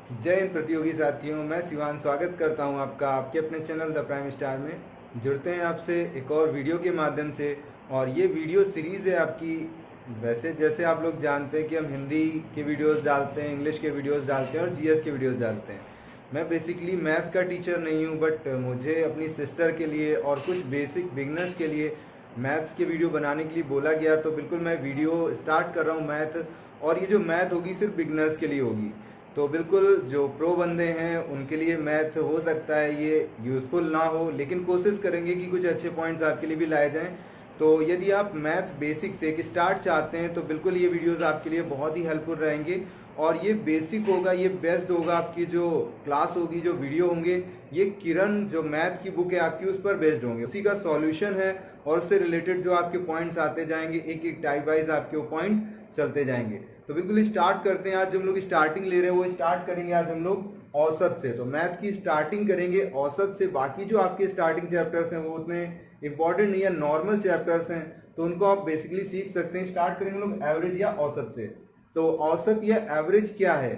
जय हिंद प्रतियोगी साथियों, मैं शिवान स्वागत करता हूं आपका आपके अपने चैनल द प्राइम स्टार में। जुड़ते हैं आपसे एक और वीडियो के माध्यम से। और ये वीडियो सीरीज़ है आपकी। वैसे जैसे आप लोग जानते हैं कि हम हिंदी के वीडियोस डालते हैं, इंग्लिश के वीडियोस डालते हैं और जीएस के वीडियोस डालते हैं। मैं बेसिकली मैथ का टीचर नहीं हूं, बट मुझे अपनी सिस्टर के लिए और कुछ बेसिक बिगनर्स के लिए मैथ्स के वीडियो बनाने के लिए बोला गया, तो बिल्कुल मैं वीडियो स्टार्ट कर रहा हूँ मैथ। और ये जो मैथ होगी सिर्फ बिगनर्स के लिए होगी। तो बिल्कुल जो प्रो बंदे हैं उनके लिए मैथ हो सकता है ये यूज़फुल ना हो, लेकिन कोशिश करेंगे कि कुछ अच्छे पॉइंट्स आपके लिए भी लाए जाएं। तो यदि आप मैथ बेसिक से एक स्टार्ट चाहते हैं तो बिल्कुल ये वीडियोस आपके लिए बहुत ही हेल्पफुल रहेंगे। और ये बेसिक होगा, ये बेस्ट होगा। आपकी जो क्लास होगी, जो वीडियो होंगे, ये किरण जो मैथ की बुक है आपकी उस पर बेस्ड होंगे, उसी का सॉल्यूशन है। और उससे रिलेटेड जो आपके पॉइंट्स आते जाएंगे, एक एक टाइप वाइज आपके वो पॉइंट चलते जाएंगे। तो बिल्कुल स्टार्ट करते हैं। आज जो हम लोग स्टार्टिंग ले रहे हैं वो स्टार्ट करेंगे आज हम लोग औसत से। तो मैथ की स्टार्टिंग करेंगे औसत से। बाकी जो आपके स्टार्टिंग चैप्टर्स हैं वो उतने इंपॉर्टेंट नहीं है, नॉर्मल चैप्टर्स हैं, तो उनको आप बेसिकली सीख सकते हैं। स्टार्ट करेंगे लोग एवरेज या औसत से। तो औसत या एवरेज क्या है,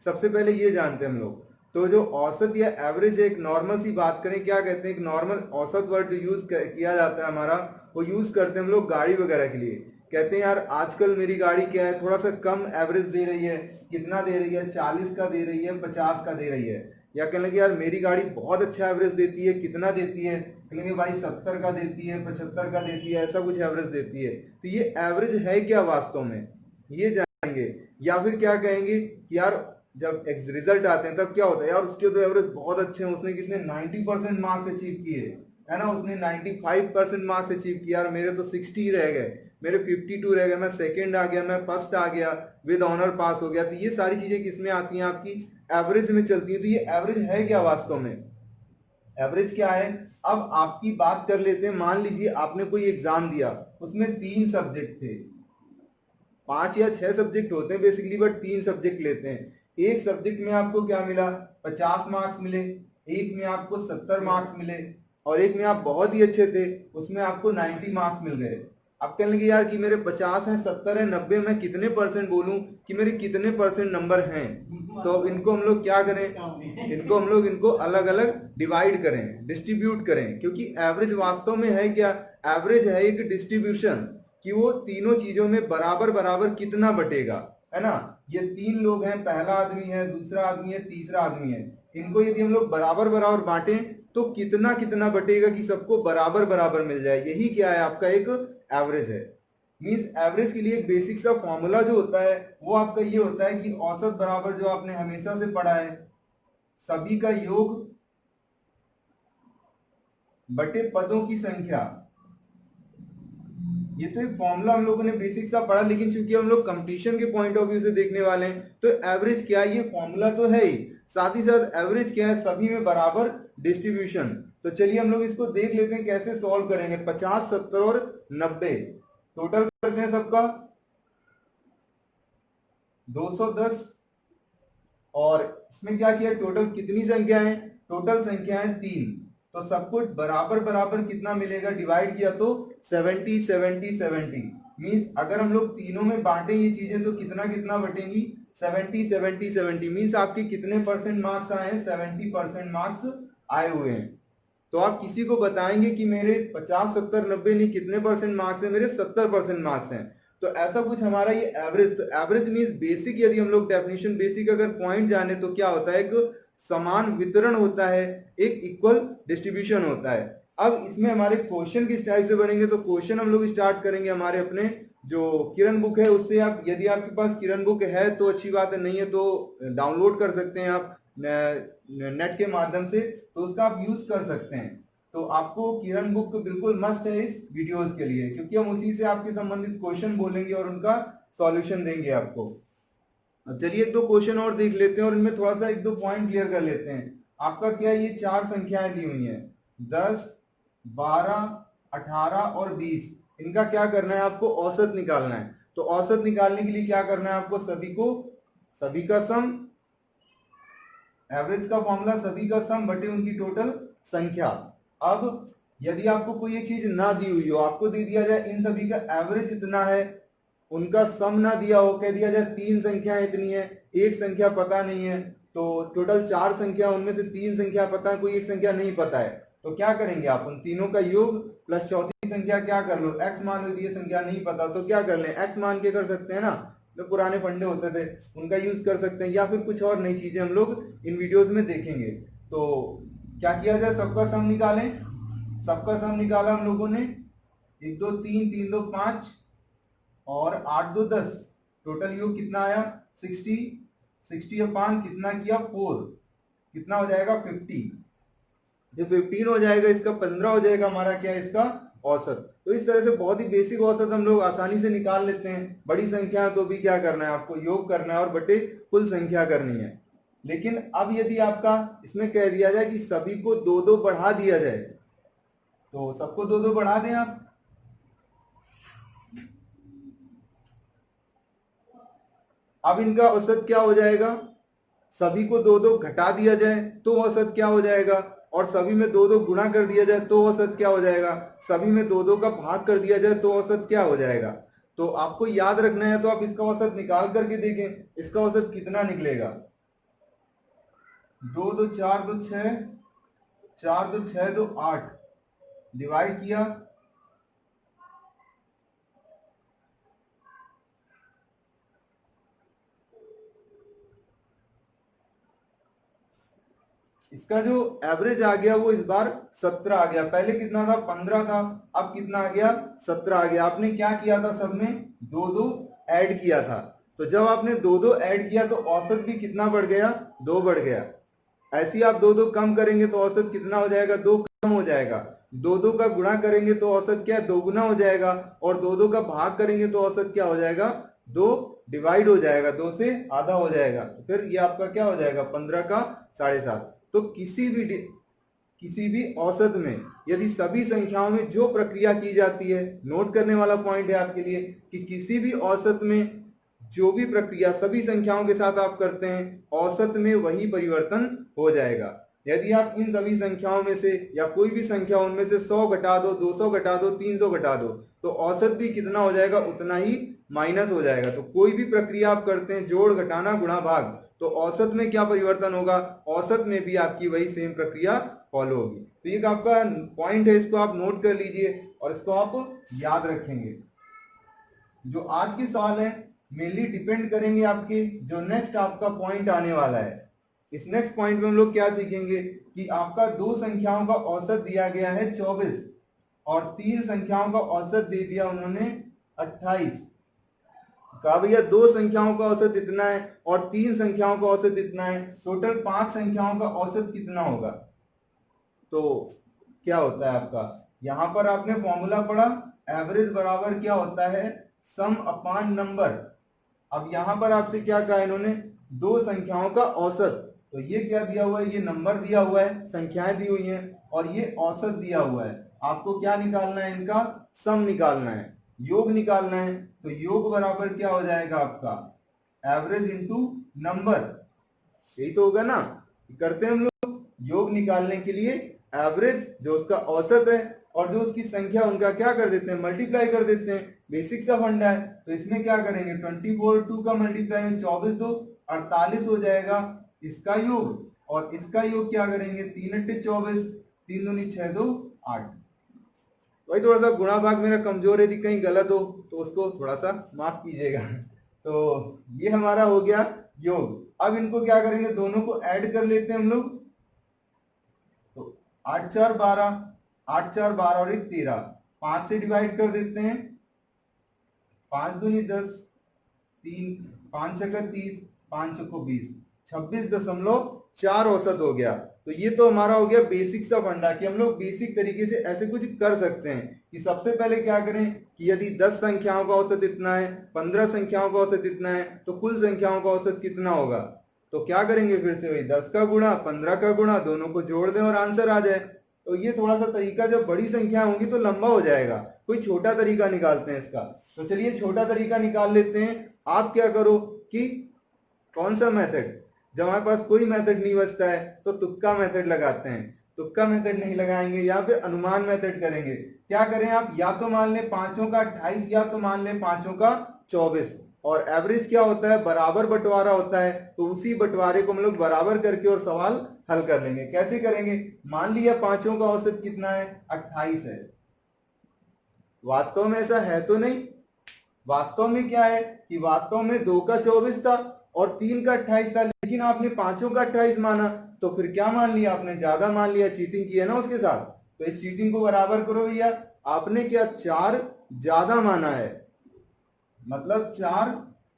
सबसे पहले ये जानते हैं हम लोग। तो जो औसत या एवरेज है, एक नॉर्मल सी बात करें, क्या कहते हैं, एक नॉर्मल औसत वर्ड जो यूज किया जाता है हमारा, वो यूज करते हैं हम लोग गाड़ी वगैरह के लिए। कहते हैं यार आजकल मेरी गाड़ी क्या है, थोड़ा सा कम एवरेज दे रही है। कितना दे रही है, 40 का दे रही है, 50 का दे रही है। या कह लेंगे यार मेरी गाड़ी बहुत अच्छा एवरेज देती है, कितना देती है, कहेंगे भाई 70 का देती है, 75 का देती है, ऐसा कुछ एवरेज देती है। तो ये एवरेज है क्या वास्तव में, ये जानेंगे। या फिर क्या कहेंगे कि यार जब रिजल्ट आते हैं तब क्या होता है, यार उसके तो एवरेज बहुत अच्छे हैं, उसने कितने 90% मार्क्स अचीव किए, है ना, उसने 95% मार्क्स अचीव किया, यार मेरे तो 60 रह गए, मेरे 52 रह गए, मैं सेकंड आ गया, मैं फर्स्ट आ गया, विद ऑनर पास हो गया। तो ये सारी चीजें किसमें आती हैं, आपकी एवरेज में चलती है। तो ये एवरेज है क्या वास्तव में, एवरेज क्या है। अब आपकी बात कर लेते हैं। मान लीजिए आपने कोई एग्जाम दिया, उसमें 3 सब्जेक्ट थे, 5 या 6 सब्जेक्ट होते हैं बेसिकली, बट 3 सब्जेक्ट लेते हैं। एक सब्जेक्ट में आपको क्या मिला, 50 मार्क्स मिले, एक में आपको 70 मार्क्स मिले, और एक में आप बहुत ही अच्छे थे, उसमें आपको 90 मार्क्स मिल गए। अब कहने लगे यार कि मेरे 50 हैं, 70 हैं, 90, मैं कितने परसेंट बोलूं कि मेरे कितने परसेंट नंबर हैं। तो इनको हम लोग क्या करें, इनको हम लोग इनको अलग अलग डिवाइड करें, डिस्ट्रीब्यूट करें। क्योंकि एवरेज वास्तव में है क्या, एवरेज है एक डिस्ट्रीब्यूशन, कि वो तीनों चीजों में बराबर बराबर कितना बटेगा, है ना। ये 3 लोग हैं, पहला आदमी है, दूसरा आदमी है, तीसरा आदमी है। इनको यदि हम लोग बराबर बराबर बांटे तो कितना कितना बटेगा कि सबको बराबर बराबर मिल जाए। यही क्या है, आपका एक एवरेज है। मीन्स एवरेज के लिए एक बेसिक सा फॉर्मूला जो होता है वो आपका ये होता है कि औसत बराबर, जो आपने हमेशा से पढ़ा है, सभी का योग बटे पदों की संख्या। ये तो एक फॉर्मूला हम लोगों ने बेसिक सा पढ़ा, लेकिन चूंकि हम लोग कंपटीशन के पॉइंट ऑफ व्यू से देखने वाले हैं, तो एवरेज क्या है, ये फॉर्मूला तो है ही, साथ ही साथ एवरेज क्या है, सभी में बराबर डिस्ट्रीब्यूशन। तो चलिए हम लोग इसको देख लेते हैं कैसे सॉल्व करेंगे। 50, 70 और 90 टोटल करते हैं सबका 210। और इसमें क्या किया, टोटल कितनी संख्या है, टोटल संख्या है 3। तो सब कुछ बराबर बराबर कितना मिलेगा, डिवाइड किया तो 70 70 70। मीन्स अगर हम लोग तीनों में बांटे ये चीजें तो कितना कितना बटेंगी, 70 70 70। मीन्स आपके कितने परसेंट मार्क्स आए हैं, 70% मार्क्स आए हुए हैं। तो आप किसी को बताएंगे कि मेरे 50 70 90 नहीं, कितने परसेंट मार्क्स हैं, मेरे 70% मार्क्स हैं। तो ऐसा कुछ हमारा ये एवरेज। तो एवरेज मीन्स बेसिक, यदि हम लोग डेफिनेशन बेसिक अगर पॉइंट जाने तो क्या होता है, एक समान वितरण होता है, एक इक्वल डिस्ट्रीब्यूशन होता है। अब इसमें हमारे क्वेश्चन किस टाइप से बनेंगे, तो क्वेश्चन हम लोग स्टार्ट करेंगे हमारे अपने जो किरण बुक है उससे। आप यदि आपके पास किरण बुक है तो अच्छी बात है, नहीं है तो डाउनलोड कर सकते हैं आप नेट के माध्यम से, तो उसका आप यूज कर सकते हैं। तो आपको किरण बुक बिल्कुल मस्ट है इस वीडियोस के लिए, क्योंकि हम उसी से आपके संबंधित क्वेश्चन बोलेंगे और उनका सॉल्यूशन देंगे आपको। अब चलिए एक दो क्वेश्चन और देख लेते हैं और इनमें थोड़ा सा एक दो पॉइंट क्लियर कर लेते हैं। आपका क्या, ये 4 संख्याएं दी हुई हैं, 10, 12, 18 और 20। इनका क्या करना है, आपको औसत निकालना है। तो औसत निकालने के लिए क्या करना है आपको, सभी का सम, एवरेज का फॉर्मूला सभी का सम बटे उनकी टोटल संख्या। अब यदि आपको कोई एक चीज ना दी हुई हो, आपको दे दिया जाए इन सभी का एवरेज इतना है, उनका सम ना दिया हो, कह दिया जाए 3 संख्याएं इतनी है, एक संख्या पता नहीं है, तो टोटल 4 संख्या, उनमें से 3 संख्या पता है, कोई एक संख्या नहीं पता है, तो क्या करेंगे आप उन तीनों का योग प्लस चौथी संख्या क्या कर लो, x मान लो। ये संख्या नहीं पता तो क्या कर लें, x मान के कर सकते हैं ना, जो पुराने फंडे होते थे उनका यूज कर सकते हैं, या फिर कुछ और नई चीजें हम लोग इन वीडियोस में देखेंगे। तो क्या किया जाए, सबका सम निकालें। सबका सम निकाला हम लोगों ने, 1 2 3, 3 2 5 और 8 2 10, टोटल योग कितना आया 60, 60 और 5 कितना किया 4, कितना हो जाएगा 50, जो 15 हो जाएगा इसका 15 हो जाएगा हमारा क्या है इसका औसत। तो इस तरह से बहुत ही बेसिक औसत हम लोग आसानी से निकाल लेते हैं। बड़ी संख्या तो भी क्या करना है आपको, योग करना है और बटे कुल संख्या करनी है। लेकिन अब यदि आपका इसमें कह दिया जाए कि सभी को 2 2 बढ़ा दिया जाए, तो सबको 2 2 बढ़ा दें आप, अब इनका औसत क्या हो जाएगा, सभी को 2 2 घटा दिया जाए तो औसत क्या हो जाएगा, और सभी में 2 2 गुणा कर दिया जाए तो औसत क्या हो जाएगा, सभी में 2 2 का भाग कर दिया जाए तो औसत क्या हो जाएगा। तो आपको याद रखना है, तो आप इसका औसत निकाल करके देखें, इसका औसत कितना निकलेगा, 2 2 4 2 6, 4 2 6 2 8, डिवाइड किया, इसका जो एवरेज आ गया वो इस बार 17 आ गया। पहले कितना था 15 था, अब कितना आ गया 17 आ गया। आपने क्या किया था, सब में 2 2 ऐड किया था, तो जब आपने 2 2 ऐड किया तो औसत भी कितना बढ़ गया, 2 बढ़ गया। ऐसे ही आप 2 2 कम करेंगे तो औसत कितना हो जाएगा, 2 कम हो जाएगा। 2 2 का गुणा करेंगे तो औसत क्या है, 2 गुना हो जाएगा, और 2 2 का भाग करेंगे तो औसत क्या हो जाएगा, 2 डिवाइड हो जाएगा, 2 से आधा हो जाएगा, तो फिर ये आपका क्या हो जाएगा 15 का 7.5। तो किसी भी औसत में यदि सभी संख्याओं में जो प्रक्रिया की जाती है, नोट करने वाला पॉइंट है आपके लिए कि किसी भी औसत में जो भी प्रक्रिया सभी संख्याओं के साथ आप करते हैं, औसत में वही परिवर्तन हो जाएगा। यदि आप इन सभी संख्याओं में से या कोई भी संख्या उनमें से 100 घटा दो, 200 घटा दो, 300 घटा दो, तो औसत भी कितना हो जाएगा, उतना ही माइनस हो जाएगा। तो कोई भी प्रक्रिया आप करते हैं, जोड़ घटाना गुणा भाग, तो औसत में क्या परिवर्तन होगा, औसत में भी आपकी वही सेम प्रक्रिया फॉलो होगी। तो ये आपका पॉइंट है, इसको आप नोट कर लीजिए और इसको आप याद रखेंगे। जो आज के सवाल है मेनली डिपेंड करेंगे आपके जो नेक्स्ट आपका पॉइंट आने वाला है। इस नेक्स्ट पॉइंट में हम लोग क्या सीखेंगे कि आपका दो संख्याओं का औसत दिया गया है 24 और तीन संख्याओं का औसत दे दिया उन्होंने 28। कहा भैया दो संख्याओं का औसत इतना है और तीन संख्याओं का औसत इतना है, टोटल 5 संख्याओं का औसत कितना होगा। तो क्या होता है आपका, यहां पर आपने फॉर्मूला पढ़ा, एवरेज बराबर क्या होता है, सम अपान नंबर। अब यहां पर आपसे क्या कहा इन्होंने, दो संख्याओं का औसत, तो ये क्या दिया हुआ है, ये नंबर दिया हुआ है, संख्याएं दी हुई हैं और ये औसत दिया हुआ है। आपको क्या निकालना है, इनका सम निकालना है, योग निकालना है। तो योग बराबर क्या हो जाएगा आपका, एवरेज इंटू नंबर, यही तो होगा ना। करते हैं हम लोग योग निकालने के लिए एवरेज जो उसका औसत है और जो उसकी संख्या उनका क्या कर देते हैं, मल्टीप्लाई कर देते हैं। बेसिक सा फंडा है। तो इसमें क्या करेंगे, 24 2 का मल्टीप्लाई में 24 2 48 हो जाएगा इसका योग, और इसका योग क्या करेंगे, 3 8 24, 3 दूनी 6 2 8। वही थोड़ा सा गुणा भाग मेरा कमजोर है, यदि कहीं गलत हो तो उसको थोड़ा सा माफ कीजिएगा। तो ये हमारा हो गया योग। अब इनको क्या करेंगे, दोनों को ऐड कर लेते हैं हम लोग। तो 8 4 12, 8 4 12 और 1 13, 5 से डिवाइड कर देते हैं, 5 दूनी 10, 3 5 6 30, 5 6 20, 26.4 औसत हो गया। तो ये तो हमारा हो गया बेसिक सा फंडा कि हम लोग बेसिक तरीके से ऐसे कुछ कर सकते हैं कि सबसे पहले क्या करें कि यदि 10 संख्याओं का औसत इतना है, 15 संख्याओं का औसत इतना है, तो कुल संख्याओं का औसत कितना होगा। तो क्या करेंगे, फिर से वही 10 का गुणा 15 का गुणा, दोनों को जोड़ दें और आंसर आ जाए। तो ये थोड़ा सा तरीका, जब बड़ी संख्या होंगी तो लंबा हो जाएगा, कोई छोटा तरीका निकालते हैं इसका। तो चलिए छोटा तरीका निकाल लेते हैं। आप क्या करो कि कौन सा मेथड, जब हमारे पास कोई मेथड नहीं बचता है तो तुक्का मेथड लगाते हैं। तुक्का मेथड नहीं लगाएंगे, यहाँ पे अनुमान मेथड करेंगे। क्या करें आप, या तो मान लें पांचों का 28 या तो मान लें पांचों का 24। और एवरेज क्या होता है, बराबर बंटवारा होता है, तो उसी बंटवारे को हम लोग बराबर करके और सवाल हल कर लेंगे। कैसे करेंगे, मान लिया पांचों का औसत कितना है, 28 है। वास्तव में ऐसा है तो नहीं, वास्तव में क्या है कि वास्तव में 2 का 24 था और 3 का 28 था, लेकिन आपने पांचों का 28 माना, तो फिर क्या मान लिया आपने, ज्यादा मान लिया, चीटिंग की है ना उसके साथ। तो इस चीटिंग को बराबर करो भैया, आपने क्या 4 ज्यादा माना है, मतलब 4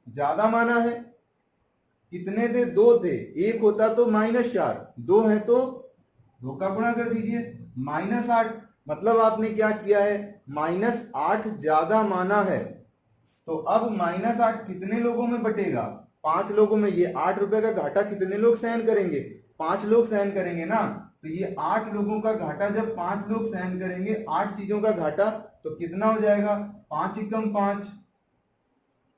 ज्यादा माना है। कितने थे, 2 थे, एक होता तो -4, 2 है तो 2 का गुणा कर दीजिए, -8, मतलब आपने क्या किया है, -8 ज्यादा माना है। तो अब -8 कितने लोगों में बटेगा, 5 लोगों में। ये 8 रुपए का घाटा कितने लोग सहन करेंगे, 5 लोग सहन करेंगे ना। तो ये 8 लोगों का घाटा जब 5 लोग सहन करेंगे, 8 चीजों का घाटा, तो कितना हो जाएगा, 5 एकम 5,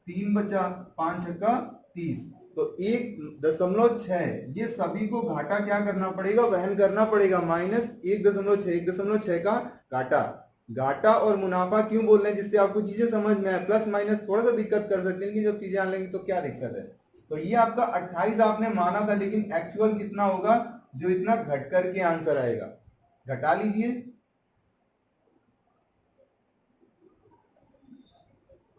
3 बचा, 5 छक्का 30, तो 1.6, ये सभी को घाटा क्या करना पड़ेगा, वहन करना पड़ेगा, -1.6, 1.6 का घाटा। घाटा और मुनाफा क्यों बोल रहे हैं, जिससे आपको चीजें समझ में आए। प्लस माइनस थोड़ा सा दिक्कत कर सकते हैं, लेकिन जब चीजें आने लेंगे तो क्या दिक्कत है। तो ये आपका 28 आपने माना था, लेकिन एक्चुअल कितना होगा, जो इतना घट करके आंसर आएगा, घटा लीजिए।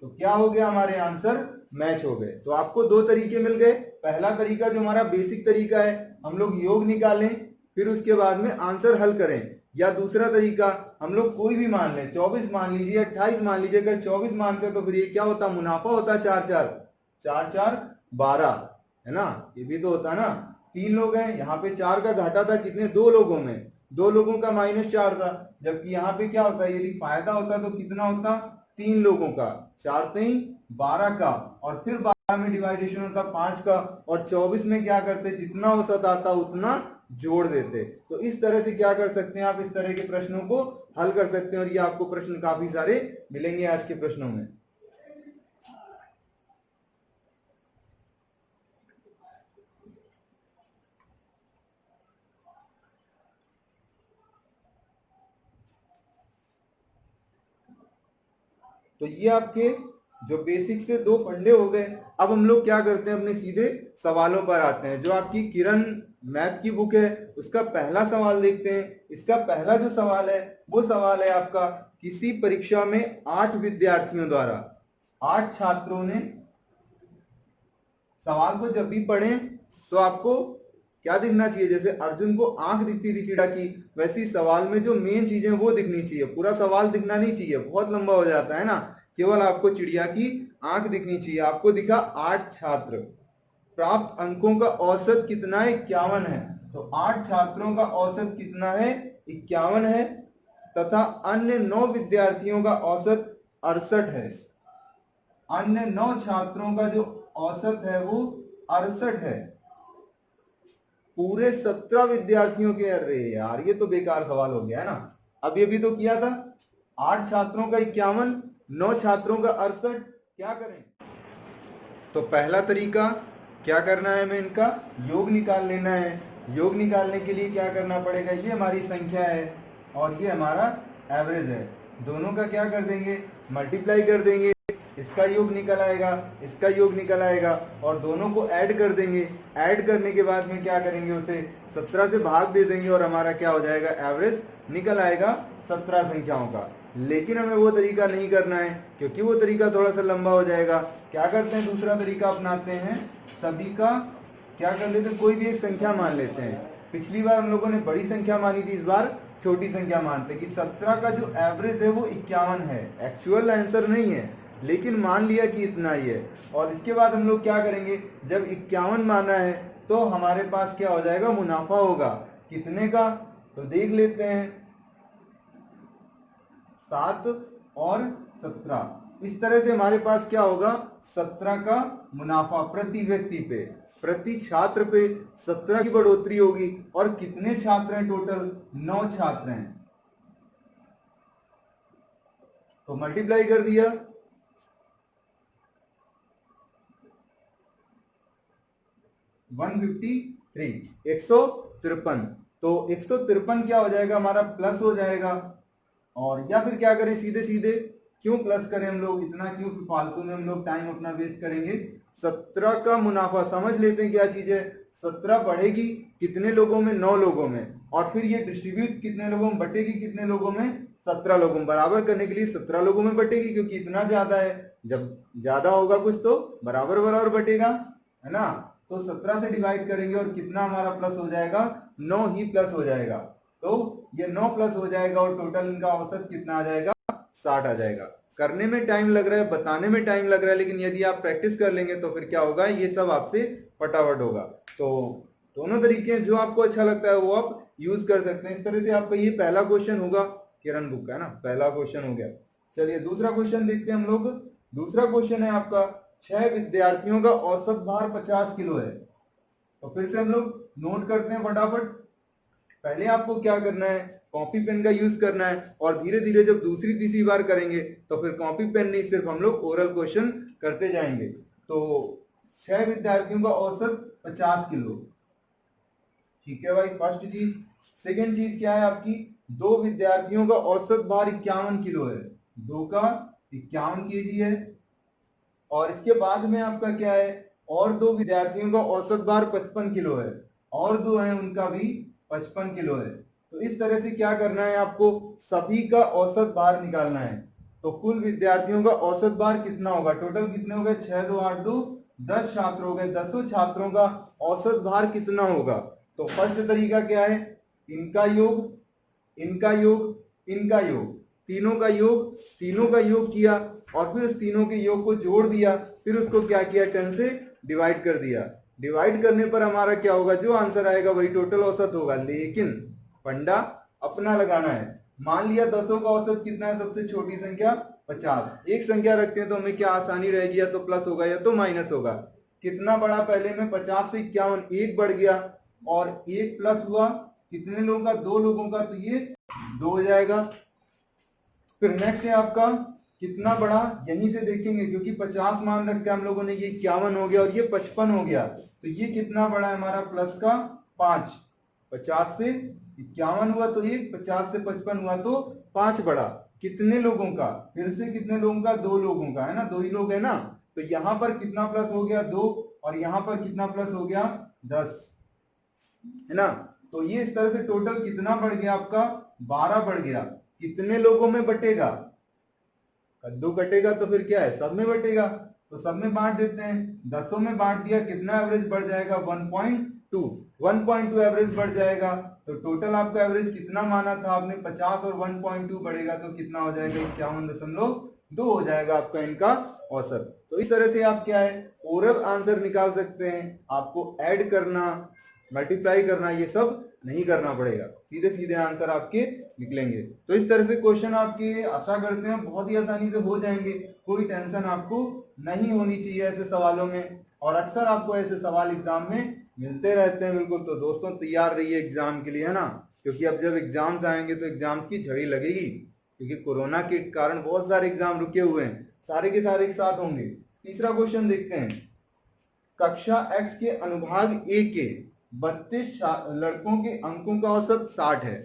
तो क्या हो गया, हमारे आंसर मैच हो गए। तो आपको 2 तरीके मिल गए। पहला तरीका जो हमारा बेसिक तरीका है, हम लोग योग निकालें फिर उसके बाद में आंसर हल करें, या दूसरा तरीका हम लोग कोई भी मान लें, 24 मान लीजिए, 28 मान लीजिए। अगर 24 मानते हैं तो फिर ये क्या होता, मुनाफा होता, 4 12 है ना, ये भी तो होता ना। 3 लोग हैं, यहाँ पे 4 का घाटा था, कितने, 2 लोगों में, 2 लोगों का -4 था। जबकि यहाँ पे क्या होता है, यदि फायदा होता तो कितना होता, 3 लोगों का, 4 3 12 का, और फिर 12 में डिवाइडेशन होता 5 का, और 24 में क्या करते, जितना औसत आता उतना जोड़ देते। तो इस तरह से क्या कर सकते हैं आप, इस तरह के प्रश्नों को हल कर सकते हैं, और ये आपको प्रश्न काफी सारे मिलेंगे आज के प्रश्नों में। तो ये आपके जो बेसिक से 2 फंडे हो गए। अब हम लोग क्या करते हैं, अपने सीधे सवालों पर आते हैं। जो आपकी किरण मैथ की बुक है, उसका पहला सवाल देखते हैं। इसका पहला जो सवाल है, वो सवाल है आपका, किसी परीक्षा में 8 विद्यार्थियों द्वारा, 8 छात्रों ने, सवाल को जब भी पढ़ें तो आपको क्या दिखना चाहिए, जैसे अर्जुन को आंख दिखती थी चिड़ा की, वैसी सवाल में जो मेन चीजें वो दिखनी चाहिए, पूरा सवाल दिखना नहीं चाहिए, बहुत लंबा हो जाता है ना। केवल आपको चिड़िया की आंख दिखनी चाहिए। आपको दिखा 8 छात्र, प्राप्त अंकों का औसत कितना है, 51 है। तो 8 छात्रों का औसत कितना है, 51 है, तथा अन्य 9 विद्यार्थियों का औसत 68 है। अन्य 9 छात्रों का जो औसत है वो 68 है। पूरे 17 विद्यार्थियों के, अरे यार ये तो बेकार सवाल हो गया है ना। अब ये भी तो किया था, 8 छात्रों का 51, 9 छात्रों का 68, क्या करें। तो पहला तरीका क्या करना है, हमें इनका योग निकाल लेना है। योग निकालने के लिए क्या करना पड़ेगा, ये हमारी संख्या है और ये हमारा एवरेज है, दोनों का क्या कर देंगे, मल्टीप्लाई कर देंगे। इसका योग निकल आएगा, इसका योग निकल आएगा, और दोनों को ऐड कर देंगे। ऐड करने के बाद में क्या करेंगे, उसे 17 से भाग दे देंगे, और हमारा क्या हो जाएगा, एवरेज निकल आएगा 17 संख्याओं का। लेकिन हमें वो तरीका नहीं करना है, क्योंकि वो तरीका थोड़ा सा लंबा हो जाएगा। क्या करते हैं, दूसरा तरीका अपनाते हैं, सभी का क्या कर लेते हैं, कोई भी एक संख्या मान लेते हैं। पिछली बार हम लोगों ने बड़ी संख्या मानी थी, इस बार छोटी संख्या मानते हैं कि 17 का जो एवरेज है वो 51 है। एक्चुअल आंसर नहीं है, लेकिन मान लिया कि इतना ही है। और इसके बाद हम लोग क्या करेंगे, जब 51 माना है तो हमारे पास क्या हो जाएगा, मुनाफा होगा कितने का, तो देख लेते हैं, 7 और 17। इस तरह से हमारे पास क्या होगा, 17 का मुनाफा प्रति व्यक्ति पे, प्रति छात्र पे 17 की बढ़ोतरी होगी। और कितने छात्र हैं टोटल, 9 छात्र हैं, तो मल्टीप्लाई कर दिया, 153, 153। तो 153 क्या हो जाएगा, हमारा प्लस हो जाएगा। और या फिर क्या करें, सीधे सीधे क्यों प्लस करें हम लोग, इतना क्यों फालतू में हम लोग टाइम अपना वेस्ट करेंगे। 17 का मुनाफा समझ लेते हैं क्या चीज है। 17 बढ़ेगी कितने लोगों में, 9 लोगों में, और फिर ये डिस्ट्रीब्यूट कितने लोगों में बटेगी, कितने लोगों में, 17 लोगों में। बराबर करने के लिए 17 लोगों में बटेगी, क्योंकि इतना ज्यादा है, जब ज्यादा होगा कुछ तो बराबर बराबर बटेगा, है ना। तो 17 से डिवाइड करेंगे और कितना हमारा प्लस हो जाएगा, 9 ही प्लस हो जाएगा। तो ये 9 प्लस हो जाएगा और टोटल इनका औसत कितना आ जाएगा, 60 आ जाएगा। करने में टाइम लग रहा है, बताने में टाइम लग रहा है, लेकिन यदि आप प्रैक्टिस कर लेंगे तो फिर क्या होगा, ये सब आपसे फटाफट होगा। तो दोनों तरीके हैं, जो आपको अच्छा लगता है वो आप यूज कर सकते हैं। इस तरह से आपका ये पहला क्वेश्चन होगा किरण बुक का, है ना, पहला क्वेश्चन हो गया। चलिए दूसरा क्वेश्चन देखते हैं हम लोग। दूसरा क्वेश्चन है आपका, 6 विद्यार्थियों का औसत भार 50 किलो है। तो फिर से हम लोग नोट करते हैं फटाफट। पहले आपको क्या करना है, कॉपी पेन का यूज करना है, और धीरे धीरे जब दूसरी तीसरी बार करेंगे तो फिर कॉपी पेन नहीं, सिर्फ हम लोग ओरल क्वेश्चन करते जाएंगे। तो 6 विद्यार्थियों का औसत 50 किलो, ठीक है भाई, फर्स्ट चीज। सेकंड चीज क्या है आपकी, 2 विद्यार्थियों का औसत भार 51 किलो है, 2 का 51 केजी है। और इसके बाद में आपका क्या है, और 2 विद्यार्थियों का औसत भार 55 किलो है, और 2 हैं उनका भी 55 किलो है। तो इस तरह से क्या करना है आपको, सभी का औसत भार निकालना है। तो कुल विद्यार्थियों का औसत भार कितना होगा, टोटल कितने हो गए, 6 2 8 2 10 छात्र हो गए, 10 छात्रों का औसत भार कितना होगा। तो फर्स्ट तरीका क्या है, इनका योग, इनका योग, इनका योग, तीनों का योग, तीनों का योग किया, और फिर उस तीनों के योग को जोड़ दिया, फिर उसको क्या किया, 10 से डिवाइड कर दिया। डिवाइड करने पर हमारा क्या होगा, जो आंसर आएगा वही टोटल औसत होगा। लेकिन फंडा अपना लगाना है। मान लिया 10 का औसत कितना है, सबसे छोटी संख्या 50। एक संख्या रखते हैं तो हमें क्या आसानी रहेगी, या तो प्लस होगा या तो माइनस होगा। कितना बढ़ा, पहले में 50 से 51 एक बढ़ गया, और एक प्लस हुआ कितने लोगों का, 2 लोगों का, तो ये 2 हो जाएगा। फिर नेक्स्ट है आपका कितना बढ़ा, यहीं से देखेंगे, क्योंकि 50 मान रखा हम लोगों ने, ये 51 हो गया और ये 55 हो गया, तो ये कितना बढ़ा है हमारा, प्लस का 5। 50 से 51 हुआ तो 1, 50 से 55 हुआ तो 5 बढ़ा। कितने लोगों का, फिर से कितने लोगों का, 2 लोगों का, है ना, 2 ही लोग है ना। तो यहां पर कितना प्लस हो गया, 2, और यहां पर कितना प्लस हो गया, 10, है ना। तो ये इस तरह से टोटल कितना बढ़ गया आपका, 12 बढ़ गया। कितने लोगों में बटेगा, कद्दू कटेगा तो फिर क्या है, सब में बटेगा, तो सब में बांट देते हैं। 10 में बांट दिया, कितना एवरेज बढ़ जाएगा, 1.2, 1.2 एवरेज बढ़ जाएगा। तो टोटल आपका एवरेज कितना माना था आपने, 50, और 1.2 बढ़ेगा तो कितना हो जाएगा, 51.2 हो जाएगा आपका इनका औसत। तो इस तरह से आप क्या है, ओरल आंसर निकाल सकते हैं। आपको ऐड करना, मल्टीप्लाई करना, ये सब नहीं करना पड़ेगा, सीधे सीधे आंसर आपके निकलेंगे। तो इस तरह से क्वेश्चन आपके, आशा करते हैं, बहुत ही आसानी से हो जाएंगे। कोई टेंशन आपको नहीं होनी चाहिए ऐसे सवालों में, और अक्सर आपको ऐसे सवाल एग्जाम में मिलते रहते हैं। बिल्कुल, तो दोस्तों तैयार रहिए एग्जाम के लिए, है ना, क्योंकि अब जब एग्जाम्स आएंगे तो एग्जाम्स की झड़ी लगेगी, क्योंकि कोरोना के कारण बहुत सारे एग्जाम रुके हुए हैं, सारे के सारे एक साथ होंगे। तीसरा क्वेश्चन देखते हैं, कक्षा एक्स के अनुभाग ए के 32 लड़कों के अंकों का औसत 60 है।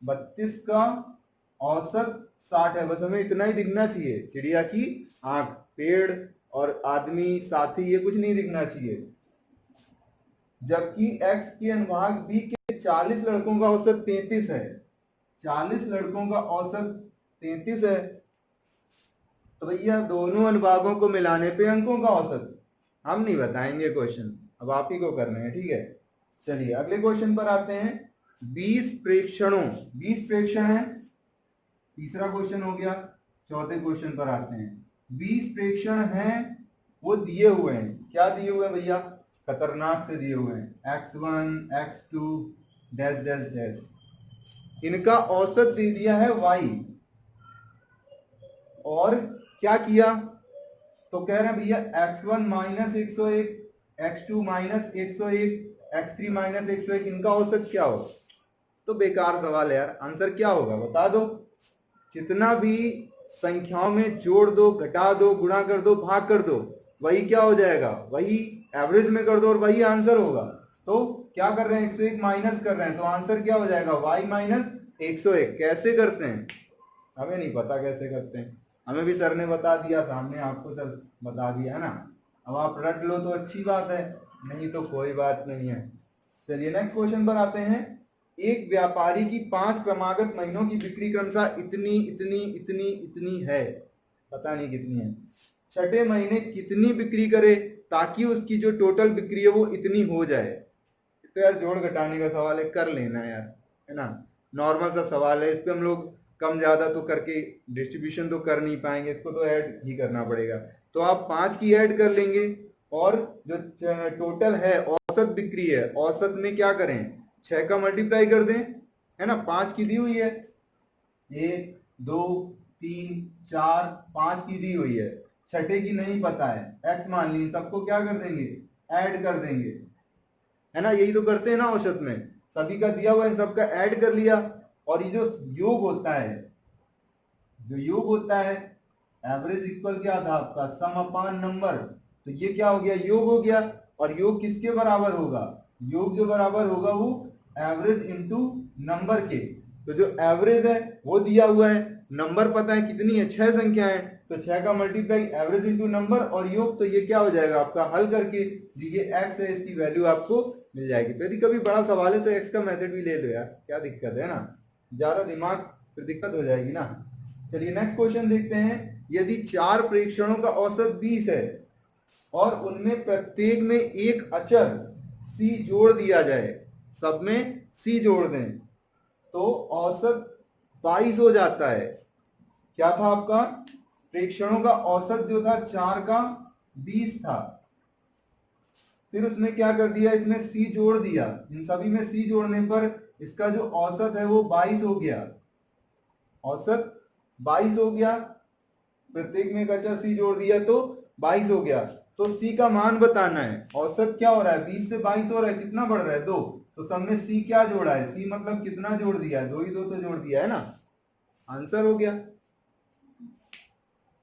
32 का औसत 60 है, बस हमें इतना ही दिखना चाहिए, चिड़िया की आंख, पेड़ और आदमी साथी, ये कुछ नहीं दिखना चाहिए। जबकि एक्स के अनुभाग बी के 40 लड़कों का औसत 33 है। 40 लड़कों का औसत 33 है, तो भैया दोनों अनुभागों को मिलाने पे अंकों का औसत हम नहीं बताएंगे, क्वेश्चन अब आप ही को करना है, ठीक है। चलिए अगले क्वेश्चन पर आते हैं। 20 प्रेक्षणों, 20 प्रेक्षण है, तीसरा क्वेश्चन हो गया। चौथे क्वेश्चन पर आते हैं। 20 प्रेक्षण हैं, वो दिए हुए हैं, क्या दिए हुए हैं भैया, खतरनाक से दिए हुए हैं, x1 x2 dash dash dash. इनका औसत दे दिया है y, और क्या किया, तो कह रहे हैं भैया x1 minus 101, x2 minus 101, x3 minus 101, इनका औसत क्या होगा। तो बेकार सवाल है यार, आंसर क्या होगा बता दो। जितना भी संख्याओं में जोड़ दो, घटा दो, गुणा कर दो, भाग कर दो, वही क्या हो जाएगा, वही एवरेज में कर दो और वही आंसर होगा। तो क्या कर रहे हैं, 101 माइनस कर रहे हैं, तो आंसर क्या हो जाएगा, y माइनस 101। कैसे करते हैं, हमें नहीं पता कैसे करते हैं, हमें भी सर ने बता दिया था, हमने आपको सर बता दिया है ना। अब आप रट लो तो अच्छी बात है, नहीं तो कोई बात नहीं है। चलिए नेक्स्ट क्वेश्चन पर आते हैं। एक व्यापारी की 5 क्रमागत महीनों की बिक्री क्रमशः इतनी इतनी इतनी इतनी है, पता नहीं कितनी है। छठे महीने कितनी बिक्री करे ताकि उसकी जो टोटल बिक्री है वो इतनी हो जाए। तो यार जोड़ घटाने का सवाल है, कर लेना यार, है ना। नॉर्मल सा सवाल है, इस पे हम लोग कम ज्यादा तो करके डिस्ट्रीब्यूशन तो कर नहीं पाएंगे, इसको तो ऐड ही करना पड़ेगा। तो आप 5 की ऐड कर लेंगे और जो टोटल है औसत बिक्री है, औसत में क्या करें, 6 का मल्टीप्लाई कर दें, है ना। 5 की दी हुई है, 1 2 3 4 5 की दी हुई है, छठे की नहीं पता है, एक्स मान ली, सबको क्या कर देंगे, ऐड कर देंगे, है ना। यही तो करते हैं ना औसत में, सभी का दिया हुआ है, इन सबका ऐड कर लिया। और ये जो योग होता है, जो योग होता है, एवरेज इक्वल क्या था आपका, सम अपान नंबर, तो ये क्या हो गया, योग हो गया। और योग किसके बराबर होगा, योग जो बराबर होगा वो एवरेज इंटू नंबर के। तो जो एवरेज है वो दिया हुआ है, नंबर पता है कितनी है, 6 संख्या है, तो 6 का मल्टीप्लाई एवरेज इंटू नंबर और योग, तो ये क्या हो जाएगा आपका, हल करके ये एक्स है, इसकी वैल्यू आपको मिल जाएगी। तो यदि कभी बड़ा सवाल है तो एक्स का मेथड भी ले लो यार, क्या दिक्कत है ना, ज्यादा दिमाग फिर दिक्कत हो जाएगी ना। चलिए नेक्स्ट क्वेश्चन देखते हैं। यदि 4 प्रेक्षणों का औसत 20 है और उनमें प्रत्येक में एक अचर सी जोड़ दिया जाए, सब में सी जोड़ दें, तो औसत 22 हो जाता है। क्या था आपका, प्रेक्षणों का औसत जो था 4 का 20 था, फिर उसमें क्या कर दिया, इसमें सी जोड़ दिया, इन सभी में सी जोड़ने पर इसका जो औसत है वो 22 हो गया, औसत 22 हो गया, प्रत्येक में एक अचर सी जोड़ दिया तो 22 हो गया। तो सी का मान बताना है, औसत क्या हो रहा है, 20 से 22 हो रहा है, कितना बढ़ रहा है, 2, तो सब में सी क्या जोड़ा है, सी मतलब कितना जोड़ दिया है, 2 ही 2 तो जोड़ दिया है ना, आंसर हो गया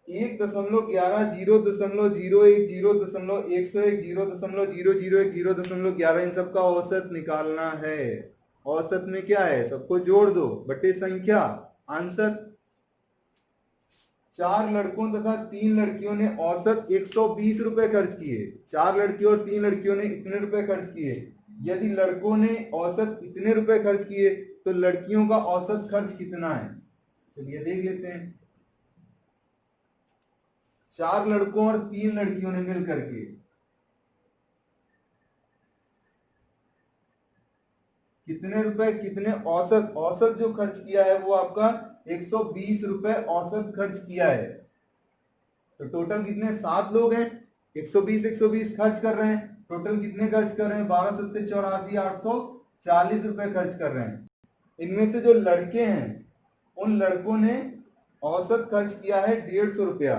1.11 0.01 0.101 0.0001 0.001 इन सबका औसत निकालना है। औसत में क्या है, सबको जोड़ दो बटे संख्या, आंसर। 4 लड़कों तथा 3 लड़कियों ने औसत 120 रुपए खर्च किए, 4 लड़कियों और 3 लड़कियों ने इतने रुपए खर्च किए। यदि लड़कों ने औसत इतने रुपए खर्च किए तो लड़कियों का औसत खर्च कितना है, चलिए देख लेते हैं। 4 लड़कों और 3 लड़कियों ने मिल करके कितने रुपए, कितने औसत, औसत जो खर्च किया है वो आपका 120 रुपए औसत खर्च किया है। तो टोटल कितने, 7 लोग हैं, 120 खर्च कर रहे हैं, टोटल कितने खर्च कर रहे हैं, 12 सत्ते 84 840 रुपए खर्च कर रहे हैं। इनमें से जो लड़के हैं उन लड़कों ने औसत खर्च किया है 150 रुपया,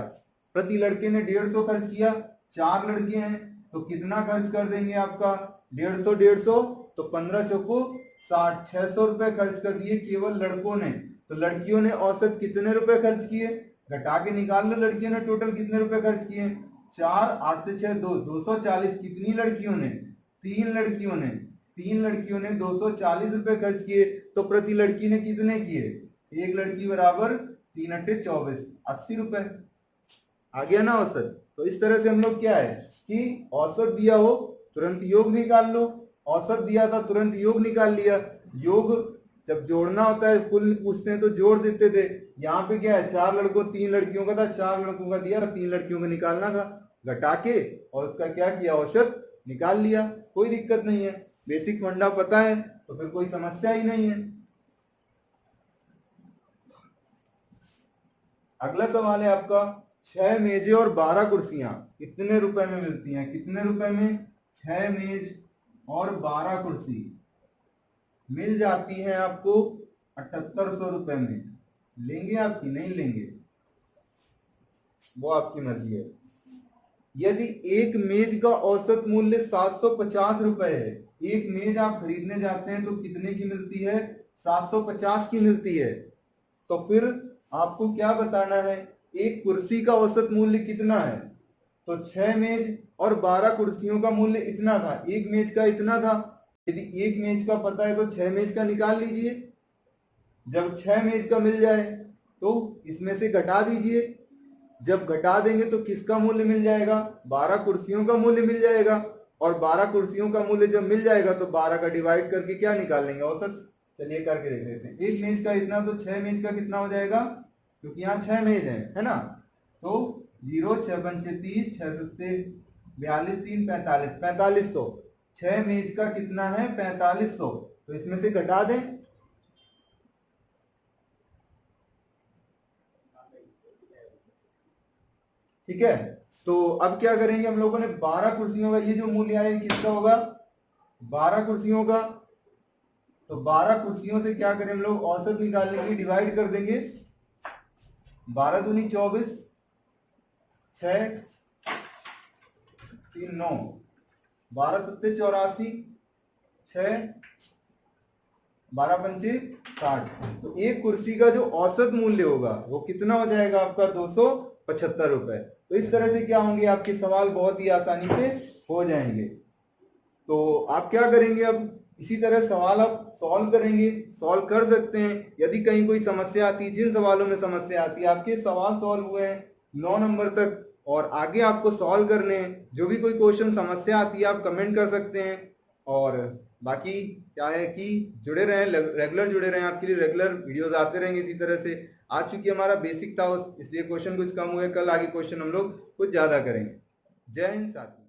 प्रति लड़के ने 150 खर्च किया। 4 लड़के हैं तो कितना खर्च कर देंगे आपका, 150 तो 15 चौको 60, 600 रुपए खर्च कर दिए केवल लड़कों ने। तो लड़कियों ने औसत कितने रुपए खर्च किए, घटा के निकाल लो, लड़कियों ने टोटल कितने रुपए खर्च किए, 4 8 से 6 2 240। कितनी लड़कियों ने, 3 लड़कियों ने, 3 लड़कियों ने 240 रुपए खर्च किए, तो प्रति लड़की ने कितने किए, एक लड़की बराबर 3 अट्ठे 24, 80 रुपए आ गया ना औसत। तो इस तरह से हम लोग क्या है कि औसत दिया हो तुरंत योग निकाल लो, औसत दिया था तुरंत योग निकाल लिया। योग जब जोड़ना होता है, कुल पूछते हैं तो जोड़ देते थे, यहाँ पे क्या है, 4 लड़कों 3 लड़कियों का था, 4 लड़कों का दिया था, 3 लड़कियों का निकालना था, घटा के और उसका क्या किया, औसत निकाल लिया, कोई दिक्कत नहीं है, बेसिक फंडा पता है तो फिर कोई समस्या ही नहीं है। अगला सवाल है आपका, 6 मेजें और 12 कुर्सियां कितने रुपए में मिलती हैं, कितने रुपए में, 6 मेज और 12 कुर्सी मिल जाती हैं आपको 7800 रुपए में। लेंगे आपकी, नहीं लेंगे वो आपकी मर्जी है। यदि एक मेज का औसत मूल्य 750 रुपए है, एक मेज आप खरीदने जाते हैं तो कितने की मिलती है, 750 की मिलती है, तो फिर आपको क्या बताना है, एक कुर्सी का औसत मूल्य कितना है। तो 6 मेज और 12 कुर्सियों का मूल्य इतना था, एक मेज का इतना था। यदि एक मेज का पता है तो 6 मेज का निकाल लीजिए, जब 6 मेज का मिल जाए तो इसमें से घटा दीजिए, जब घटा देंगे तो किसका मूल्य मिल जाएगा, 12 कुर्सियों का मूल्य मिल जाएगा। और 12 कुर्सियों का मूल्य जब मिल जाएगा तो 12 का डिवाइड करके क्या निकाल लेंगे, औसत। चलिए करके देख लेते हैं। एक मेज का इतना, तो 6 मेज का कितना हो जाएगा, क्योंकि यहाँ 6 मेज है ना। तो 0 6 पंचे 30, 6 सत्ते 42, 3 45, 4500। 6 मेज का कितना है, 4500। तो इसमें से घटा दें। ठीक है, तो अब क्या करेंगे, हम लोगों ने 12 कुर्सियों का ये जो मूल्य आया ये किसका होगा, 12 कुर्सियों का। तो 12 कुर्सियों से क्या करें हम लोग, औसत निकालने के लिए डिवाइड कर देंगे। 12 दूनी 24, 6 3 9, 12 सत्ते 84, 6 12 पंचे 60। तो एक कुर्सी का जो औसत मूल्य होगा वो कितना हो जाएगा आपका, 275 रुपए। तो इस तरह से क्या होंगे, आपके सवाल बहुत ही आसानी से हो जाएंगे। तो आप क्या करेंगे, अब इसी तरह सवाल आप सॉल्व करेंगे, सॉल्व कर सकते हैं। यदि कहीं कोई समस्या आती है, जिन सवालों में समस्या आती है, आपके सवाल सॉल्व हुए हैं 9 नंबर तक और आगे आपको सॉल्व करने हैं, जो भी कोई क्वेश्चन समस्या आती है आप कमेंट कर सकते हैं। और बाकी क्या है कि जुड़े रहें, रेगुलर जुड़े रहें, आपके लिए रेगुलर वीडियोस आते रहेंगे इसी तरह से। आज चूंकि हमारा बेसिक था इसलिए क्वेश्चन कुछ कम हुए, कल आगे क्वेश्चन हम लोग कुछ ज्यादा करेंगे। जय हिंद साथियों।